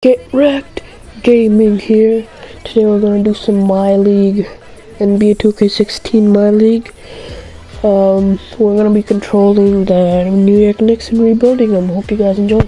Get wrecked gaming here. Today we're gonna do some My League, NBA 2K16 My League. We're gonna be controlling the New York Knicks and rebuilding them. Hope you guys enjoy.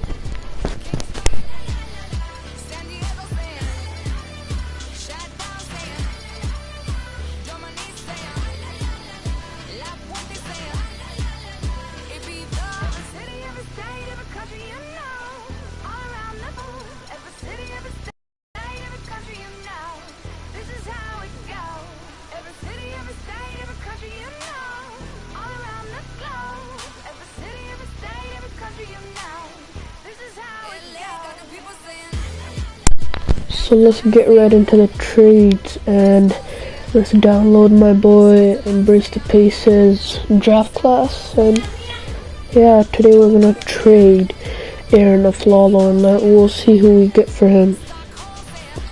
So let's get right into the trades and let's download my boy Embrace the Paces draft class. And yeah, today we're gonna trade Aaron Aflalo and we'll see who we get for him.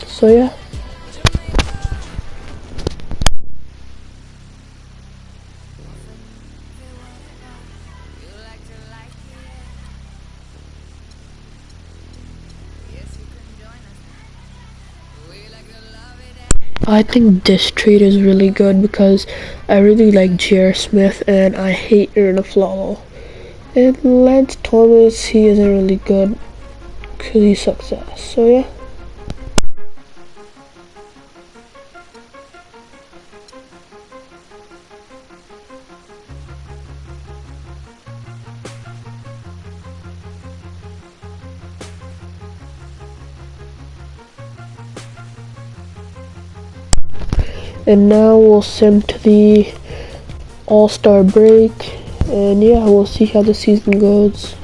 So yeah. I think this trade is really good because I really like J.R. Smith and I hate Aaron Aflalo. And Lance Thomas, he isn't really good because he sucks ass. So yeah. And now we'll send to the All-Star break, and yeah, we'll see how the season goes.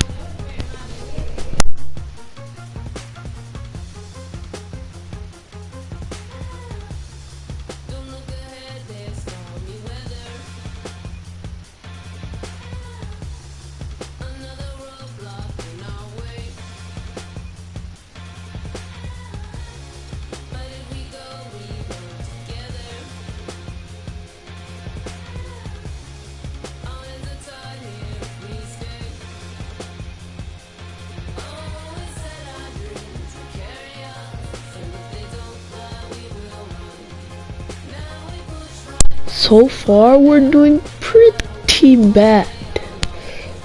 So far, we're doing pretty bad,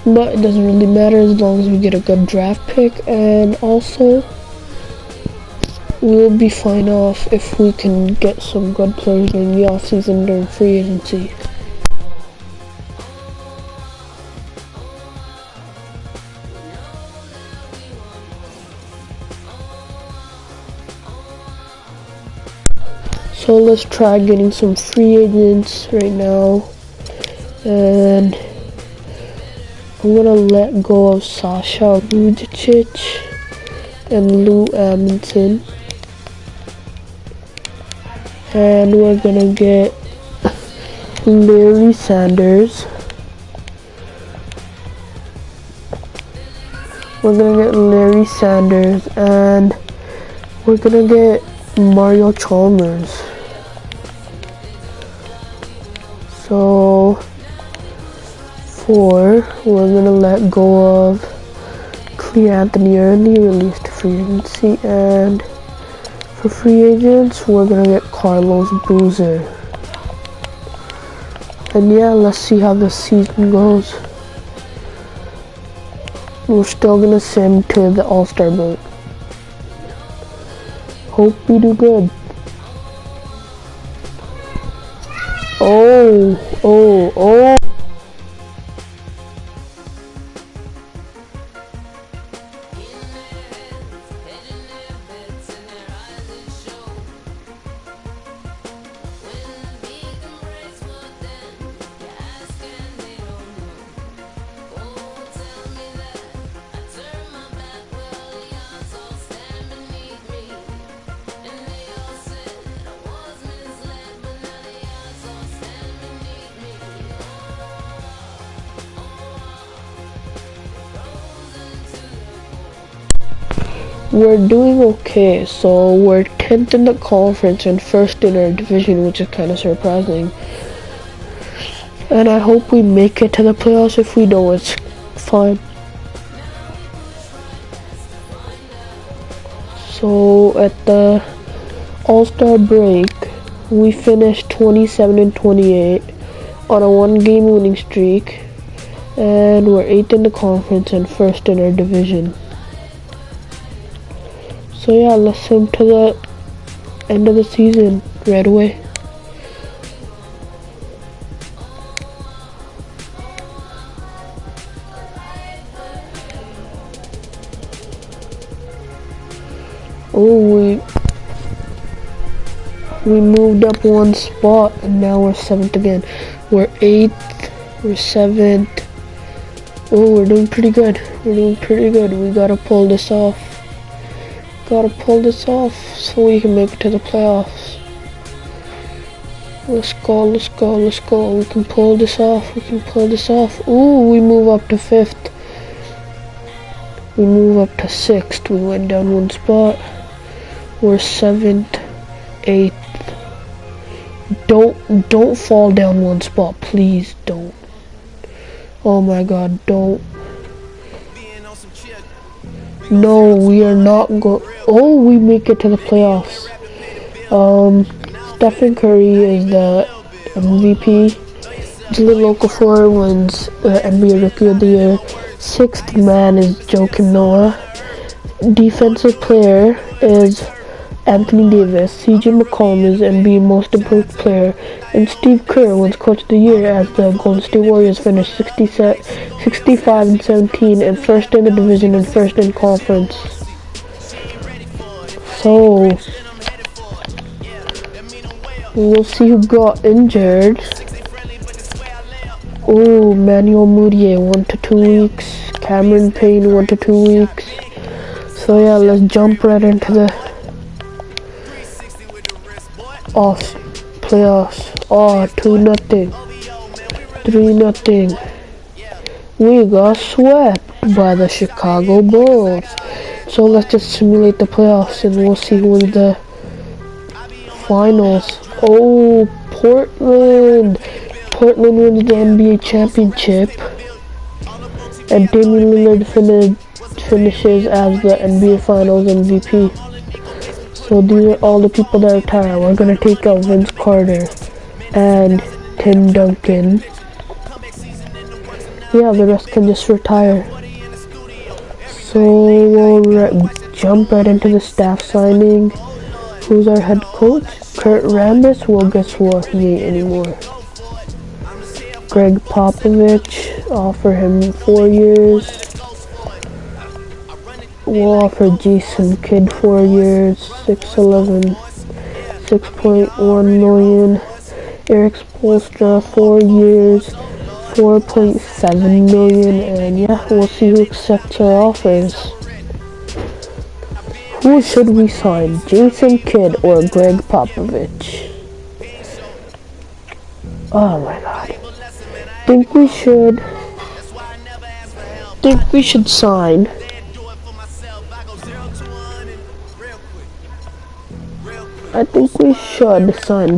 but it doesn't really matter as long as we get a good draft pick, and also we'll be fine off if we can get some good players during the offseason during free agency. So let's try getting some free agents right now, and I'm gonna let go of Sasha Vujacic and Lou Amundsen, and we're gonna get Larry Sanders. We're gonna get Larry Sanders, and we're gonna get Mario Chalmers. So we're gonna let go of Clee Anthony early, released free agency, and for free agents we're gonna get Carlos Boozer. And yeah, let's see how the season goes. We're still gonna send to the All-Star break. Hope we do good. Oh. We're doing okay, so we're 10th in the conference and 1st in our division, which is kind of surprising. And I hope we make it to the playoffs. If we don't, it's fine. So at the All-Star break, we finished 27-28 on a 1-game winning streak, and we're 8th in the conference and 1st in our division. So yeah, let's jump to the end of the season right away. Oh, we moved up 1 spot and now we're 7th again. We're 8th, we're 7th. Oh, we're doing pretty good. We gotta pull this off. So we can make it to the playoffs. Let's go. We can pull this off. Ooh, we move up to 5th. We move up to 6th. We went down 1 spot. We're 7th, 8th. Don't fall down 1 spot, please don't. Oh my god, don't. No, we are not oh, we make it to the playoffs. Stephen Curry is the MVP. Jaleel Okafor wins NBA Rookie of the Year. 6th man is Joakim Noah. Defensive player is Anthony Davis. CJ McCollum is NBA Most Improved Player, and Steve Kerr wins Coach of the Year as the Golden State Warriors finished 65-17 and 1st in the division and 1st in conference. So we'll see who got injured. Oh, Manuel Mudiay 1 to 2 weeks. Cameron Payne 1 to 2 weeks. So yeah, let's jump right into the playoffs. 2-0, 3-0. We got swept by the Chicago Bulls. So let's just simulate the playoffs and we'll see who wins the finals. Oh, Portland wins the NBA championship, and Damian Lillard finishes as the NBA Finals MVP. So these are all the people that retire. We're gonna take out Vince Carter and Tim Duncan. Yeah, the rest can just retire. So we'll jump right into the staff signing. Who's our head coach? Kurt Rambis. Well, guess what? He ain't anymore. Greg Popovich. Offer him 4 years. We'll offer Jason Kidd 4 years, 6.1 million. Eric Spoelstra 4 years, 4.7 million, and yeah, we'll see who accepts our offers. Who should we sign, Jason Kidd or Greg Popovich? Oh my god. Think we should sign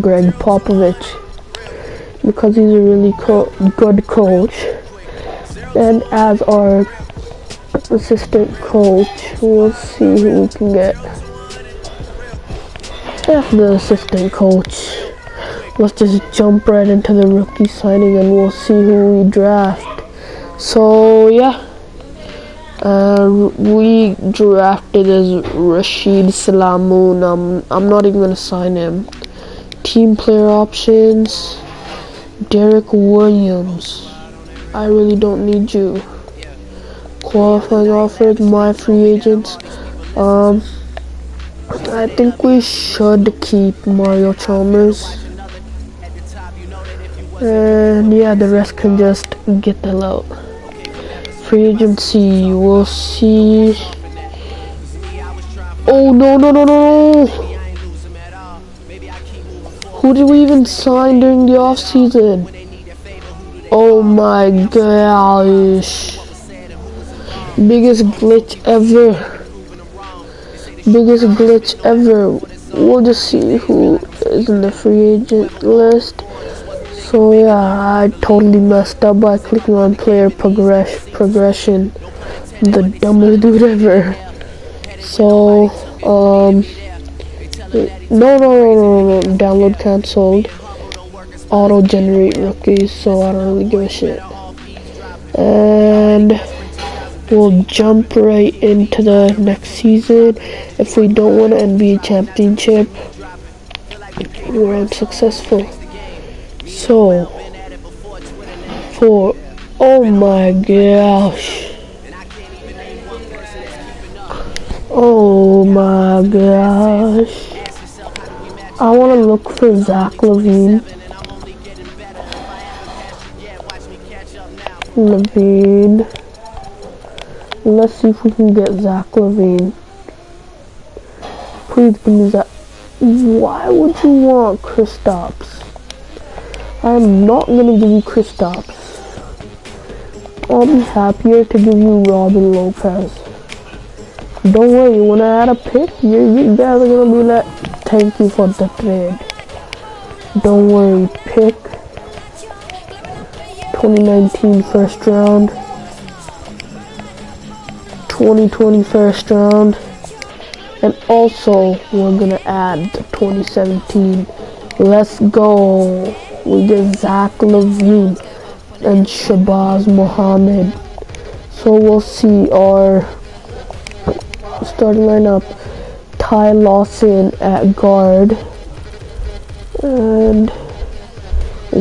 Greg Popovich because he's a really good coach, and as our assistant coach, we'll see who we can get. After the assistant coach, let's just jump right into the rookie signing and we'll see who we draft. So yeah, we drafted as Rashid Salamoon. I'm not even gonna sign him. Team player options, Derek Williams. I really don't need you. Qualifying offers, my free agents. I think we should keep Mario Chalmers. And yeah, the rest can just get the hell out. Free agency, we'll see. Oh no. Who did we even sign during the off season? Oh my gosh. Biggest glitch ever. We'll just see who is in the free agent list. So yeah, I totally messed up by clicking on player progression. The dumbest dude ever. So Um, no, download cancelled. Auto-generate rookies, so I don't really give a shit. And we'll jump right into the next season. If we don't win an NBA championship, we're unsuccessful. So, oh my gosh. Oh my gosh. I want to look for Zach LaVine. Let's see if we can get Zach LaVine. Please give me Zach. Why would you want Kristaps? I'm not gonna give you Kristaps. I'll be happier to give you Robin Lopez. Don't worry, when I add a pick, you guys are gonna be like, thank you for the trade. Don't worry, pick 2019 first round, 2020 first round, and also we're gonna add the 2017. Let's go. We get Zach LaVine and Shabazz Muhammad. So we'll see our starting lineup. Ty Lawson at guard, and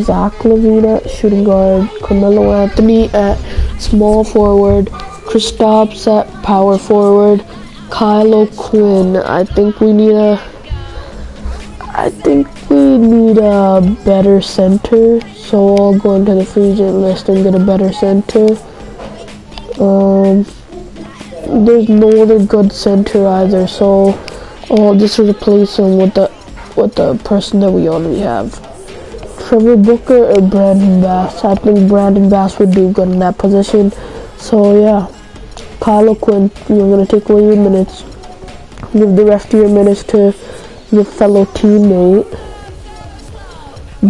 Zach LaVine at shooting guard, Carmelo Anthony at small forward, Kristaps at power forward, Kylo Quinn. I think we need a better center, so I'll go into the free agent list and get a better center. There's no other good center either, so I'll just replace him with the person that we already have. Trevor Booker or Brandon Bass. I think Brandon Bass would do good in that position. So yeah, Kylo Quinn, you're gonna take away your minutes. Give the rest of your minutes to your fellow teammate,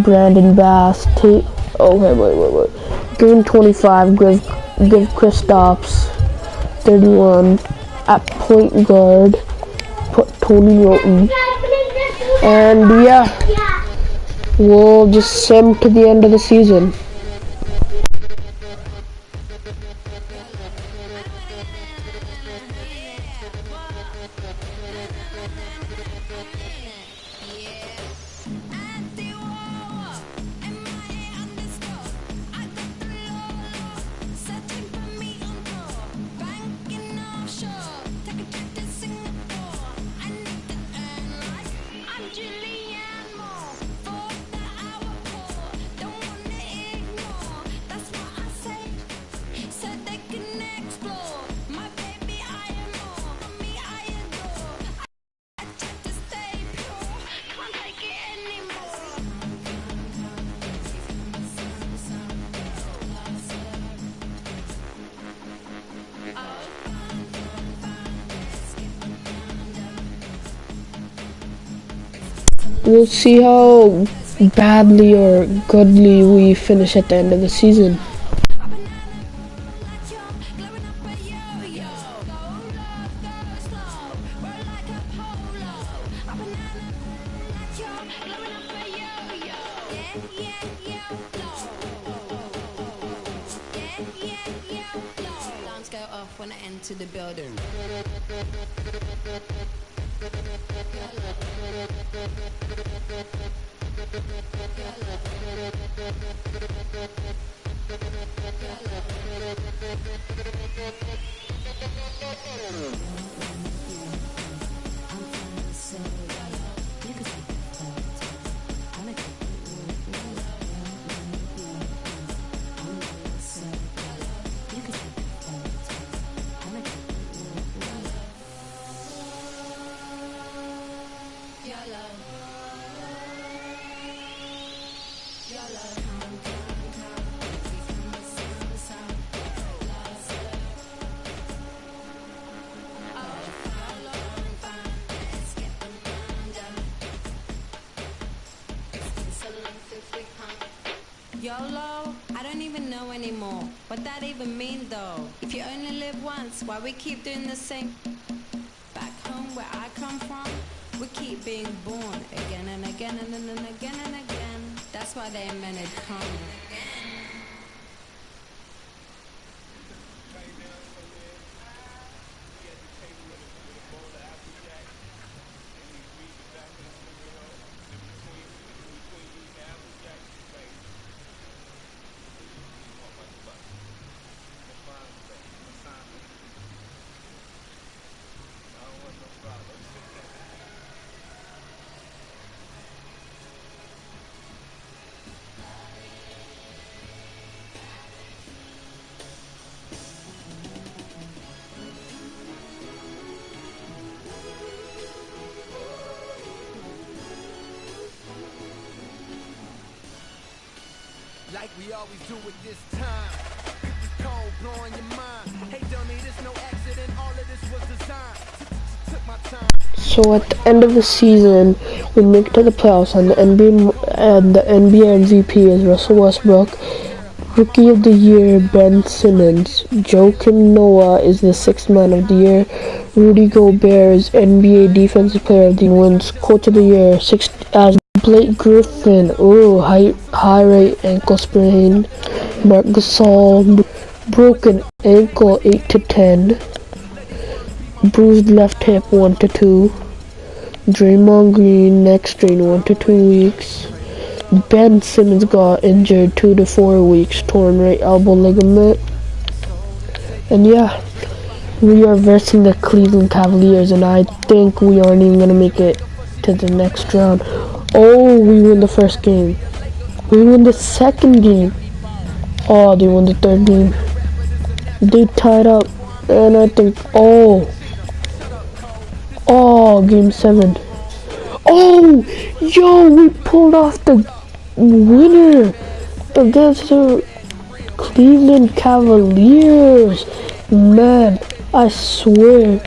Brandon Bass. Wait. Game 25, give Kristaps 31 at point guard. Put Tony Roten. And yeah, we'll just sim to the end of the season. We'll see how badly or goodly we finish at the end of the season. Alarms go off when I enter the building. YOLO? I don't even know anymore. What that even mean though? If you only live once, why we keep doing the same? Back home from where I come from, we keep being born again and again and then again and again. That's why they invented karma. Like we always do at this time. If it's cold, blowing your mind. Hey dummy, this no accident. All of this was designed. Took my time. So at the end of the season, we make it to the playoffs, and the NBA MVP is Russell Westbrook. Rookie of the Year, Ben Simmons. Joakim Noah is the 6th Man of the Year. Rudy Gobert is NBA Defensive Player of the Year. Wins Coach of the Year as Blake Griffin. High rate ankle sprain. Marc Gasol, broken ankle 8 to 10. Bruised left hip 1 to 2. Draymond Green neck strain 1 to 2 weeks. Ben Simmons got injured 2 to 4 weeks, torn right elbow ligament. And yeah, we are versing the Cleveland Cavaliers, and I think we aren't even gonna make it to the next round. Oh, we win the first game. We win the second game. Oh, they won the third game. They tied up, and I think game 7. Oh, yo, we pulled off the winner against the Cleveland Cavaliers. Man, I swear,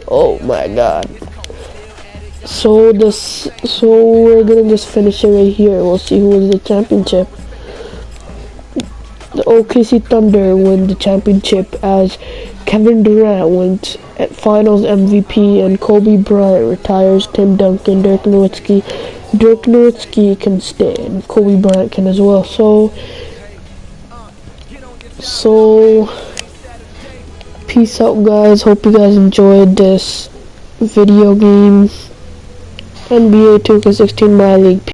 oh my god. So we're gonna just finish it right here. We'll see who wins the championship. The OKC Thunder win the championship as Kevin Durant wins at Finals MVP, and Kobe Bryant retires. Tim Duncan, Dirk Nowitzki can stay, and Kobe Bryant can as well. So peace out, guys. Hope you guys enjoyed this video game. NBA 2K16 My League.